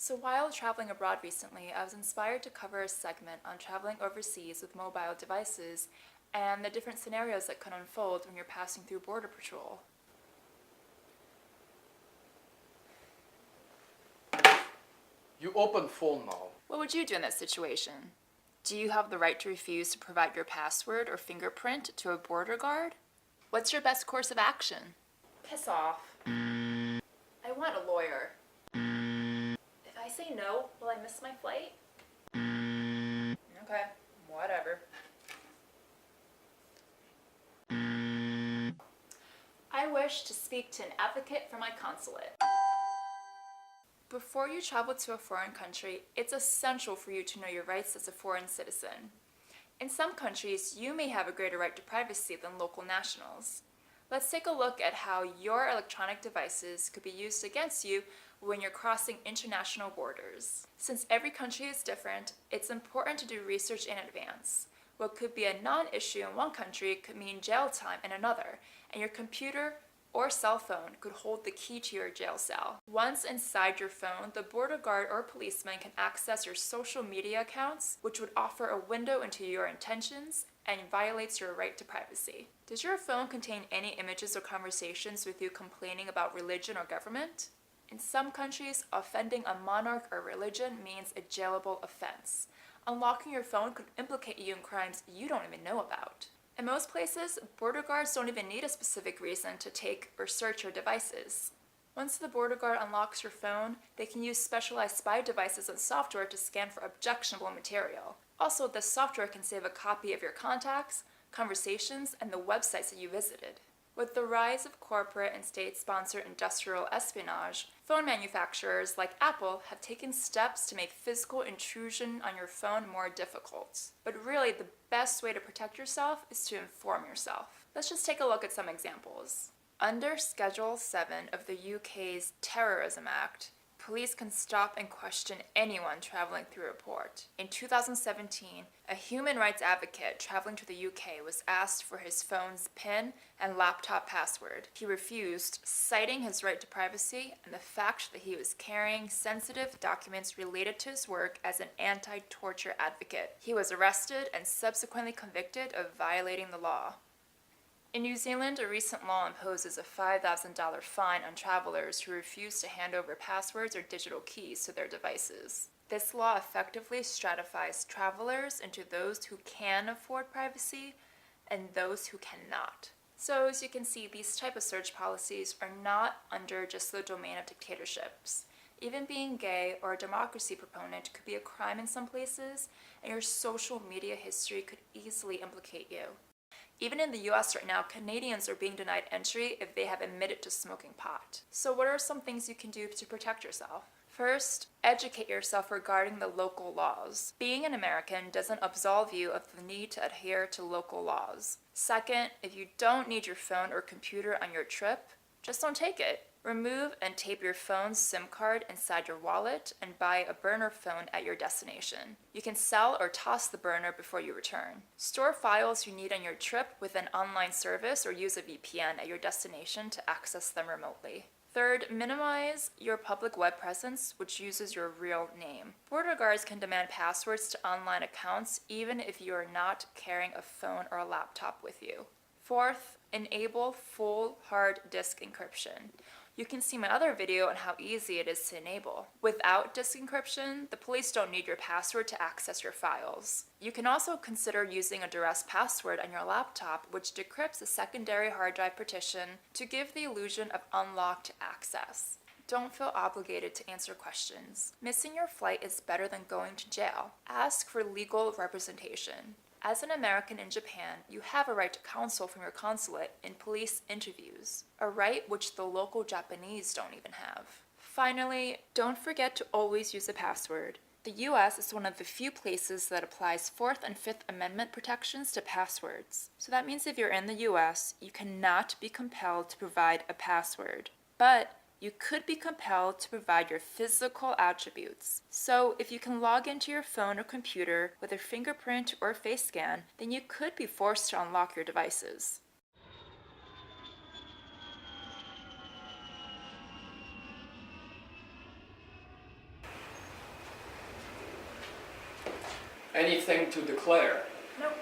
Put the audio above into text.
So while traveling abroad recently, I was inspired to cover a segment on traveling overseas with mobile devices and the different scenarios that can unfold when you're passing through Border Patrol. You open phone now. What would you do in that situation? Do you have the right to refuse to provide your password or fingerprint to a border guard? What's your best course of action? Piss off. I want a lawyer. If I say no, will I miss my flight? Okay, whatever. I wish to speak to an advocate for my consulate. Before you travel to a foreign country, it's essential for you to know your rights as a foreign citizen. In some countries, you may have a greater right to privacy than local nationals. Let's take a look at how your electronic devices could be used against you when you're crossing international borders. Since every country is different, it's important to do research in advance. What could be a non-issue in one country could mean jail time in another, and your computer or cell phone could hold the key to your jail cell. Once inside your phone, the border guard or policeman can access your social media accounts, which would offer a window into your intentions and violates your right to privacy. Does your phone contain any images or conversations with you complaining about religion or government? In some countries, offending a monarch or religion means a jailable offense. Unlocking your phone could implicate you in crimes you don't even know about. In most places, border guards don't even need a specific reason to take or search your devices. Once the border guard unlocks your phone, they can use specialized spy devices and software to scan for objectionable material. Also, this software can save a copy of your contacts, conversations, and the websites that you visited. With the rise of corporate and state-sponsored industrial espionage, phone manufacturers like Apple have taken steps to make physical intrusion on your phone more difficult. But really, the best way to protect yourself is to inform yourself. Let's just take a look at some examples. Under Schedule 7 of the UK's Terrorism Act, police can stop and question anyone traveling through a port. In 2017, a human rights advocate traveling to the UK was asked for his phone's PIN and laptop password. He refused, citing his right to privacy and the fact that he was carrying sensitive documents related to his work as an anti-torture advocate. He was arrested and subsequently convicted of violating the law. In New Zealand, a recent law imposes a $5,000 fine on travelers who refuse to hand over passwords or digital keys to their devices. This law effectively stratifies travelers into those who can afford privacy and those who cannot. So as you can see, these type of search policies are not under just the domain of dictatorships. Even being gay or a democracy proponent could be a crime in some places, and your social media history could easily implicate you. Even in the US right now, Canadians are being denied entry if they have admitted to smoking pot. So what are some things you can do to protect yourself? First, educate yourself regarding the local laws. Being an American doesn't absolve you of the need to adhere to local laws. Second, if you don't need your phone or computer on your trip, just don't take it. Remove and tape your phone's SIM card inside your wallet and buy a burner phone at your destination. You can sell or toss the burner before you return. Store files you need on your trip with an online service or use a VPN at your destination to access them remotely. Third, minimize your public web presence, which uses your real name. Border guards can demand passwords to online accounts even if you are not carrying a phone or a laptop with you. Fourth, enable full hard disk encryption. You can see my other video on how easy it is to enable. Without disk encryption, the police don't need your password to access your files. You can also consider using a duress password on your laptop, which decrypts a secondary hard drive partition to give the illusion of unlocked access. Don't feel obligated to answer questions. Missing your flight is better than going to jail. Ask for legal representation. As an American in Japan, you have a right to counsel from your consulate in police interviews, a right which the local Japanese don't even have. Finally, don't forget to always use a password. The US is one of the few places that applies Fourth and Fifth Amendment protections to passwords. So that means if you're in the US, you cannot be compelled to provide a password. But you could be compelled to provide your physical attributes. So if you can log into your phone or computer with a fingerprint or face scan, then you could be forced to unlock your devices. Anything to declare? Nope.